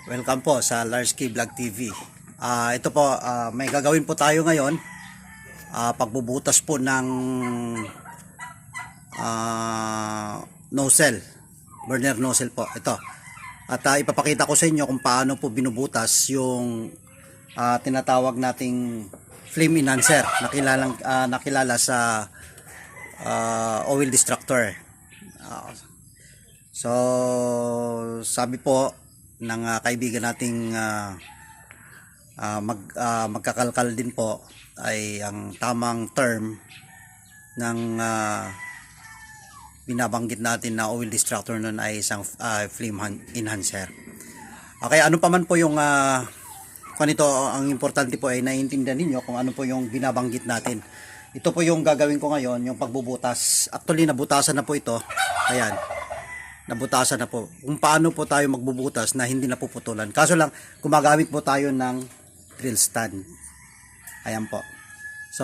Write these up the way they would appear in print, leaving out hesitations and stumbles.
Welcome po sa Larsky Vlog TV. Ito po, may gagawin po tayo ngayon. Pagbubutas po ng nozzle, burner nozzle po. Ito. At ipapakita ko sa inyo kung paano po binubutas yung tinatawag nating flame enhancer na nakilala sa oil destructor. So, sabi po ng kaibigan nating magkakalkal din po ay ang tamang term ng binabanggit natin na oil destructor nun ay isang flame enhancer. Okay, ano pa man po yung kanito, ang importante po ay naiintindihan ninyo kung ano po yung binabanggit natin. Ito po yung gagawin ko ngayon, yung pagbubutas. Actually, nabutasan na po ito. Ayan. Nabutasan na po. Kung paano po tayo magbubutas na hindi napuputulan. Kaso lang, gumagamit po tayo ng drill stand. Ayan po. So,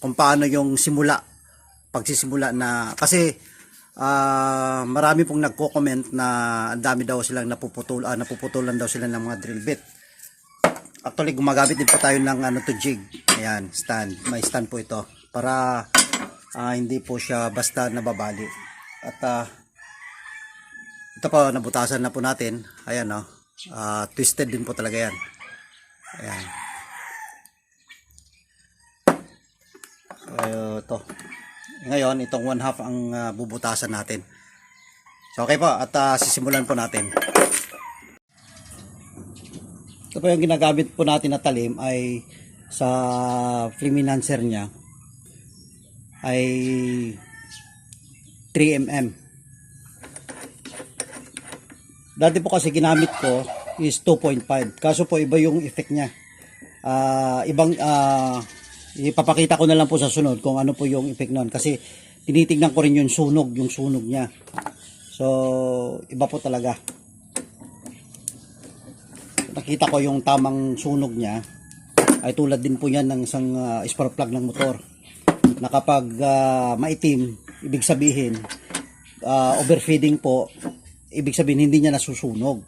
kung paano yung pagsisimula na, kasi marami pong nagko-comment na ang dami daw silang napuputulan daw sila ng mga drill bit. Actually, gumagamit din po tayo ng jig. Ayan, stand. May stand po ito. Para hindi po siya basta nababali. At ito po, nabutasan na po natin. Ayan, no. Twisted din po talaga yan. Ayan. Ito. Ngayon, itong 1/2 ang bubutasan natin. So, okay po. At sisimulan po natin. Ito po yung ginagamit po natin na talim ay sa flame enhancer niya ay 3mm. Dati po kasi ginamit ko is 2.5. Kaso po iba yung effect niya. Ipapakita ko na lang po sa sunod kung ano po yung effect noon. Kasi tinitignan ko rin yung sunog niya. So, iba po talaga. Nakita ko yung tamang sunog niya. Ay tulad din po yan ng isang spark plug ng motor. Na kapag maitim, ibig sabihin, overfeeding po, ibig sabihin hindi niya nasusunog.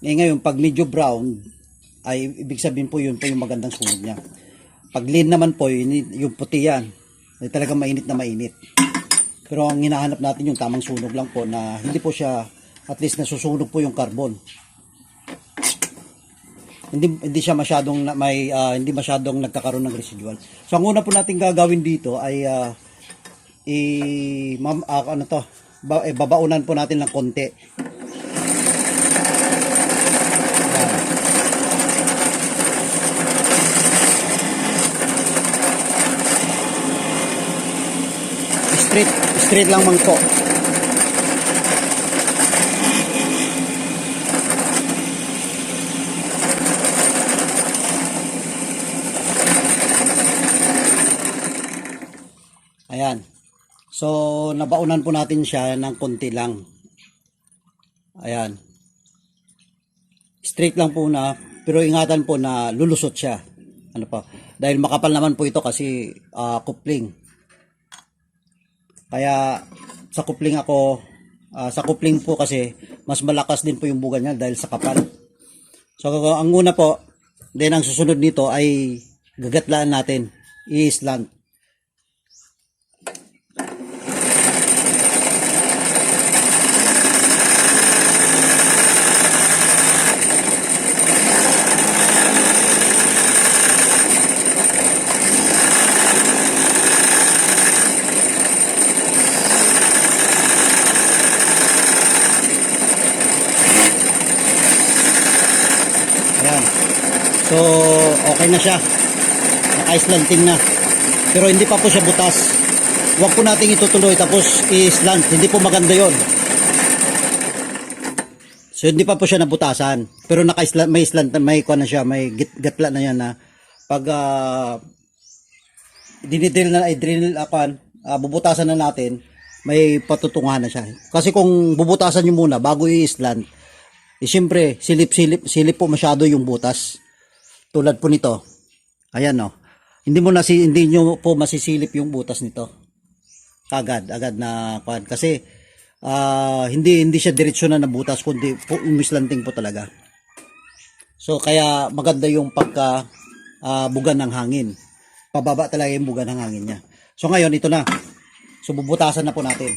Ngayon, pag medyo brown, ay ibig sabihin po yun po yung magandang sunog niya. Pag lean naman po, yung puti yan, ay talagang mainit na mainit. Pero ang hinahanap natin yung tamang sunog lang po na hindi po siya, at least nasusunog po yung carbon. Hindi siya masyadong hindi masyadong nagkakaroon ng residual. So ang una po natin gagawin dito ay babaunan po natin ng konti. Straight lang man po. Ayan. So, nabaunan po natin siya ng konti lang. Ayan. Straight lang po na, pero ingatan po na lulusot siya. Ano pa? Dahil makapal naman po ito kasi coupling. Kaya sa coupling po kasi mas malakas din po yung buga niya dahil sa kapal. So, ang una po, then ang susunod nito ay gagatlaan natin. I-slant. So, okay na siya. Naka-slanting na. Pero hindi pa po siya butas. Huwag po nating itutuloy tapos i-slant. Hindi po maganda yon. So, hindi pa po siya nabutasan. Pero may slant, may kuha na siya, may gatla na yan na pag bubutasan na natin, may patutungan na siya. Kasi kung bubutasan nyo muna bago i-slant, siyempre, silip po masyado yung butas. Tulad po nito. Ayan, no. Hindi nyo po masisilip yung butas nito. Agad na kasi hindi siya diretsyo na nabutas, kundi umislanting po talaga. So kaya maganda yung pagka bugan ng hangin. Pababa talaga yung bugan ng hangin niya. So ngayon ito na. So bubutasan na po natin.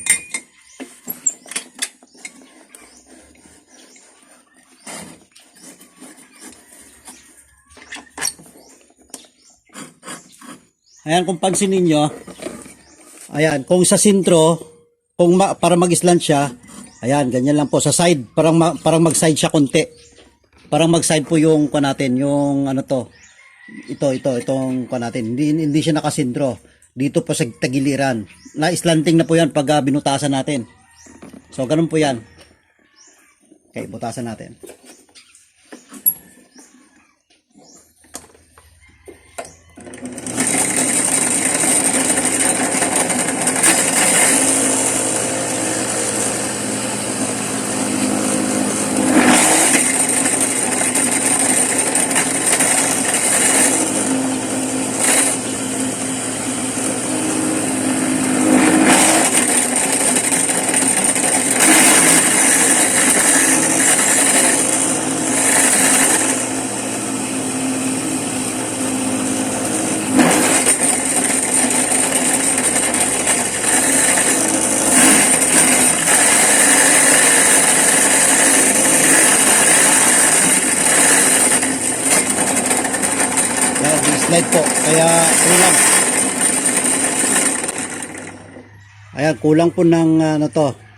Ayan, kung pansinin nyo, ayan, kung sa sentro, para mag-slant siya, ayan, ganyan lang po. Sa side, parang mag-side siya konti. Parang mag-side po yung kuha natin, yung ano to, itong kuha natin. Hindi siya nakasentro. Dito po sa tagiliran. Na-slanting na po yan pag binutasan natin. So, ganun po yan. Okay, butasan natin. Slide po, kaya kulang. Ayan, kulang po ng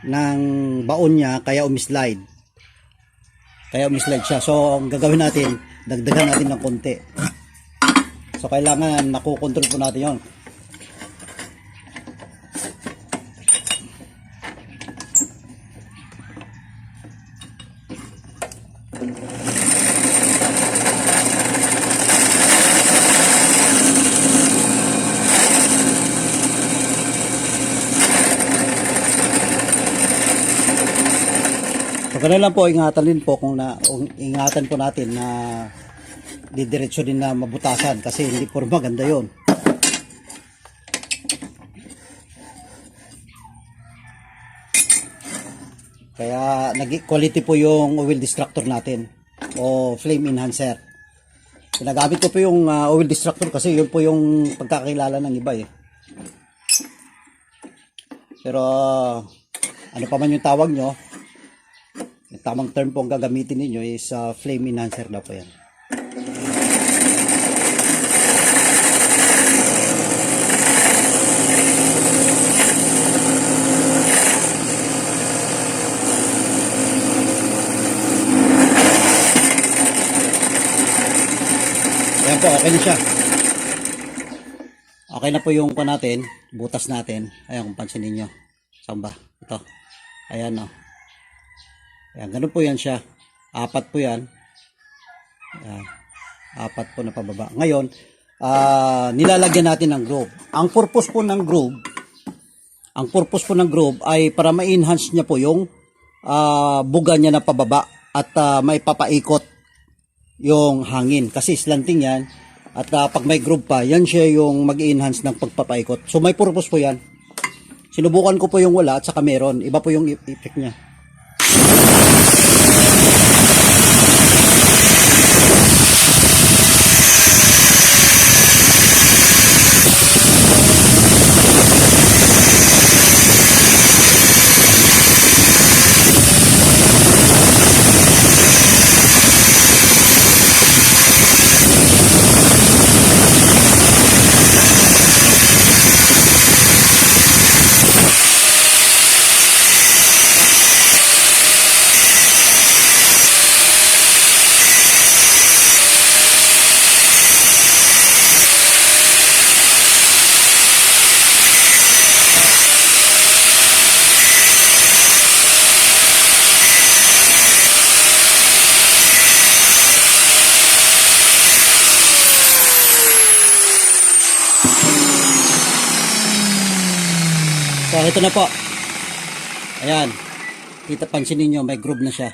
ng baon niya, kaya umislide. Siya. So, ang gagawin natin, dagdagan natin ng konti. So, kailangan nakukontrol po natin 'yon. So, ganun lang po, ingatan din po ingatan po natin na didiretso din na mabutasan kasi hindi po maganda yon. Kaya quality po yung oil distractor natin o flame enhancer. Ginagamit ko po yung oil distractor kasi yun po yung pagkakilala ng iba eh. Pero ano pa man yung tawag nyo, yung tamang term po ang gagamitin ninyo is flame enhancer na po yan. Ayan po, okay na siya. Okay na po yung pa natin, butas natin. Ayan, kung pansinin nyo. Saan ba? Ito. Ayan o. Ayan, ganun po yan siya. Apat po yan. Ayan. Apat po na pababa. Ngayon, nilalagyan natin ng groove. Ang purpose po ng groove ay para ma-enhance niya po yung buga niya na pababa at may papaikot yung hangin. Kasi slanting yan. At pag may groove pa, yan siya yung mag-enhance ng pagpapaikot. So may purpose po yan. Sinubukan ko po yung wala at saka meron. Iba po yung effect niya. So, ito na po. Ayan. Kita, pansinin nyo, may groove na siya.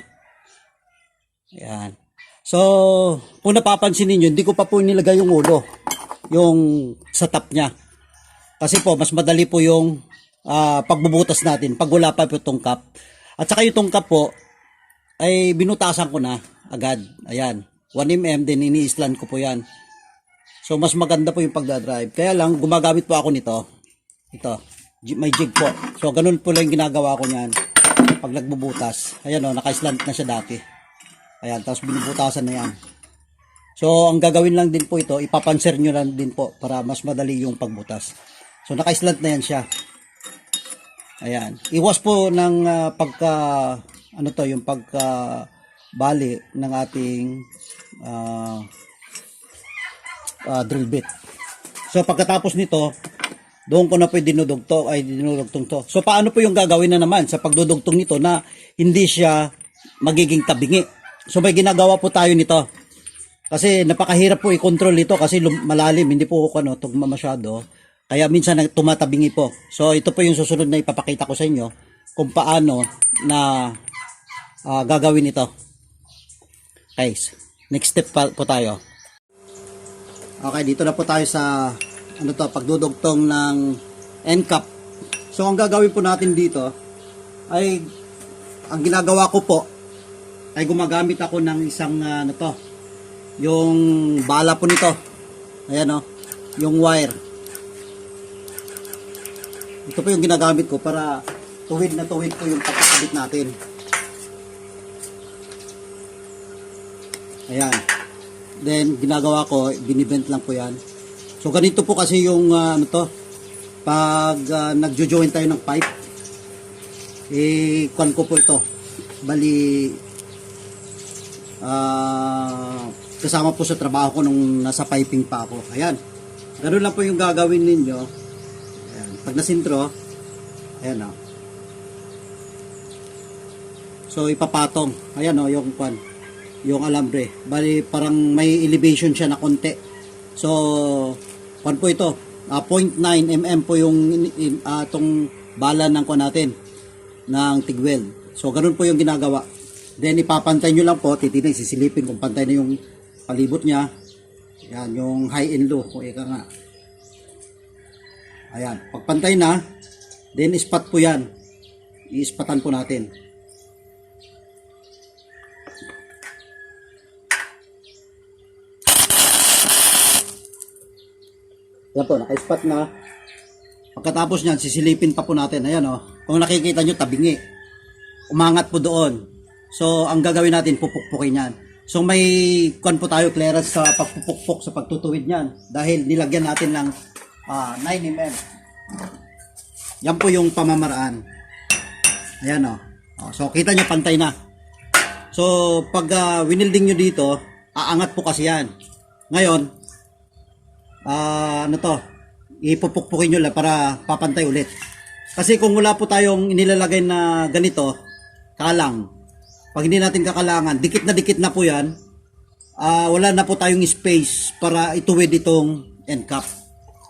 Ayan. So, kung napapansin niyo, hindi ko pa po nilagay yung ulo. Yung sa top niya. Kasi po, mas madali po yung pagbubutas natin pag wala pa po itong cup. At saka yung cup po ay binutasan ko na agad. Ayan, 1mm din ini-islan ko po yan. So mas maganda po yung pagdadrive. Kaya lang gumagamit po ako nito. Ito, may jig po. So ganun po lang yung ginagawa ko niyan pag nagbubutas. Ayan o, naka-slant na siya dati. Ayan, tapos binubutasan na yan. So ang gagawin lang din po ito, ipapanser nyo lang din po para mas madali yung pagbutas. So naka-slant na yan siya. Ayan, iwas po ng pagka ano to, yung pagka bali ng ating drill bit. So pagkatapos nito, doon ko na po dinudugtong to. So paano po yung gagawin na naman sa pagdudugtong nito na hindi siya magiging tabingi? So may ginagawa po tayo nito. Kasi napakahirap po i-control ito kasi malalim, hindi po tugma masyado. Kaya minsan tumatabingi po. So ito po yung susunod na ipapakita ko sa inyo kung paano na gagawin ito. Guys, next step po tayo. Okay, dito na po tayo sa pagdudugtong ng end cap. So ang gagawin po natin dito ay ang ginagawa ko po ay gumagamit ako ng isang yung bala po nito. Ayan yung wire. Ito po yung ginagamit ko para tuwid na tuwid po yung pagkakabit natin. Ayan. Then ginagawa ko, binibent lang po yan. So ganito po kasi yung pag nagjo-join tayo ng pipe, kuan ko po ito. Bali kasama po sa trabaho ko nung nasa piping pa ako. Ayan. Ganun lang po yung gagawin ninyo. Ayan. Pag nasintro, ayan So ipapatong. Ayan yung kuan, yung alambre. Bali parang may elevation siya na konti. So kuan po ito. 0.9 mm po yung tong bala ng kuan natin ng TIG weld. So ganun po yung ginagawa. Then ipapantay nyo lang po, titignan, sisilipin kung pantay na yung palibot niya. Yan, yung high and low, kung ika nga. Ayan, pagpantay na, then ispat po yan. Iispatan po natin. Yan po, naka-ispat na. Pagkatapos niyan, sisilipin pa po natin. Ayan kung nakikita nyo, tabingi. Umangat po doon. So, ang gagawin natin, pupukpukin yan. So, may kuan po tayo clearance sa pagpupukpok, sa pagtutuwid niyan. Dahil nilagyan natin ng 9mm. Yan po yung pamamaraan. Ayan So, kita nyo, pantay na. So, pag winilding nyo dito, aangat po kasi yan. Ngayon, ipupukpukin nyo lang para papantay ulit. Kasi kung wala po tayong inilalagay na ganito, kalang, pag hindi natin kakalangan, dikit na po yan, wala na po tayong space para ituwid itong end cap.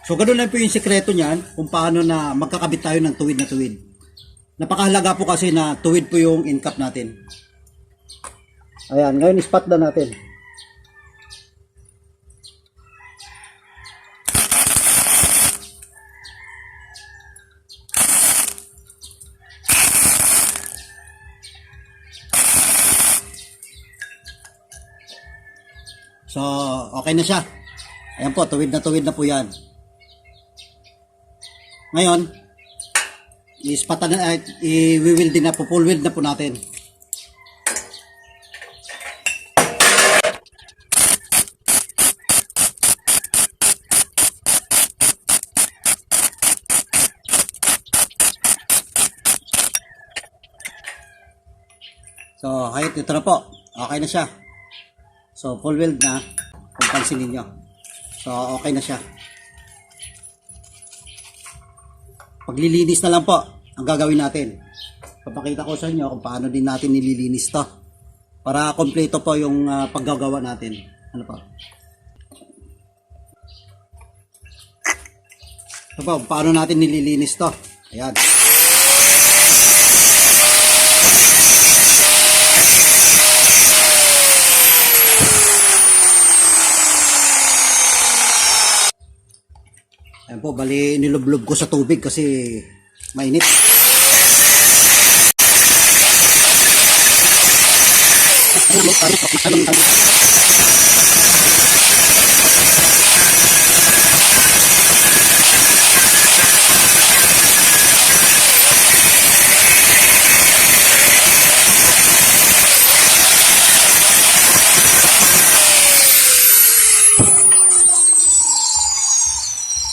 So ganoon lang po yung sikreto niyan kung paano na magkakabit tayo ng tuwid na tuwid. Napakahalaga po kasi na tuwid po yung end cap natin. Ayan, ngayon spot na natin. So, okay na siya. Ayan po, tuwid na po yan. Ngayon, i-spatan na, i-weld din na po, full weld na po natin. So, height, ito na po. Okay na siya. So, full weld na, kung pansinin nyo. So, okay na siya. Paglilinis na lang po, ang gagawin natin. Papakita ko sa inyo kung paano din natin nililinis to. Para kompleto po yung paggagawa natin. Ano po? Ito po, paano natin nililinis to. Ayan. Ayan po, bali nilublob ko sa tubig kasi Mainit.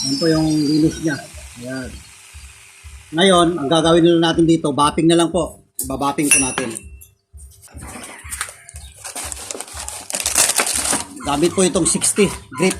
Yan po yung linis niya. Ayan. Ngayon, ang gagawin nila natin dito, bapping na lang po. Babapping po natin. Gamit po itong 60 grip.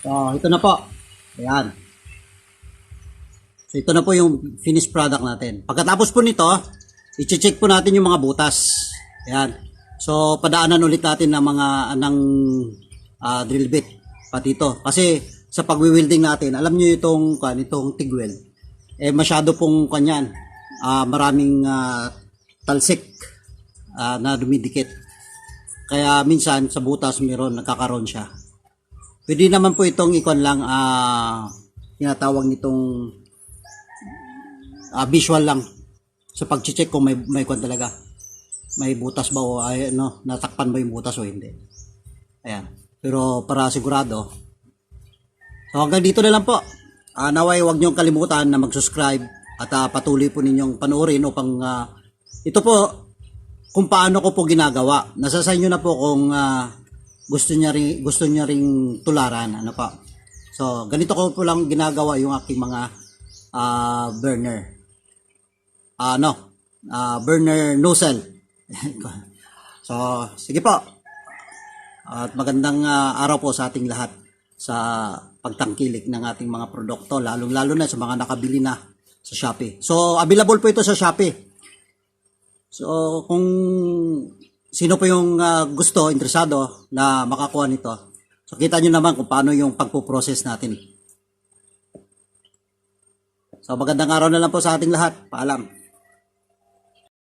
So, ito na po. Ayan. So, ito na po yung finished product natin. Pagkatapos po nito, i-check po natin yung mga butas. Ayan. So, padaanan ulit natin ng mga drill bit pati ito. Kasi sa pagwi-welding natin, alam niyo itong TIG weld. Masyado pong kanyan. Maraming talsik na dumidikit. Kaya minsan sa butas nagkakaroon siya. Pwede naman po itong ikon lang tinatawag nitong visual lang sa pag-check kung may ikon talaga. May butas ba o natakpan ba yung butas o hindi. Ayan. Pero para sigurado. So hanggang dito na lang po. Naway huwag niyong kalimutan na mag-subscribe at patuloy po ninyong panoorin upang ito po kung paano ko po ginagawa. Nasa sa inyo na po kung gusto niya ring tularan, ano pa. So, ganito ko po lang ginagawa yung aking mga burner. Burner nozzle. So, sige po. At magandang araw po sa ating lahat sa pagtangkilik ng ating mga produkto, lalong-lalo na sa mga nakabili na sa Shopee. So, available po ito sa Shopee. So, kung sino po yung gusto, interesado na makakuha nito. So, kita nyo naman kung paano yung pagpo-process natin. So, magandang araw na lang po sa ating lahat. Paalam.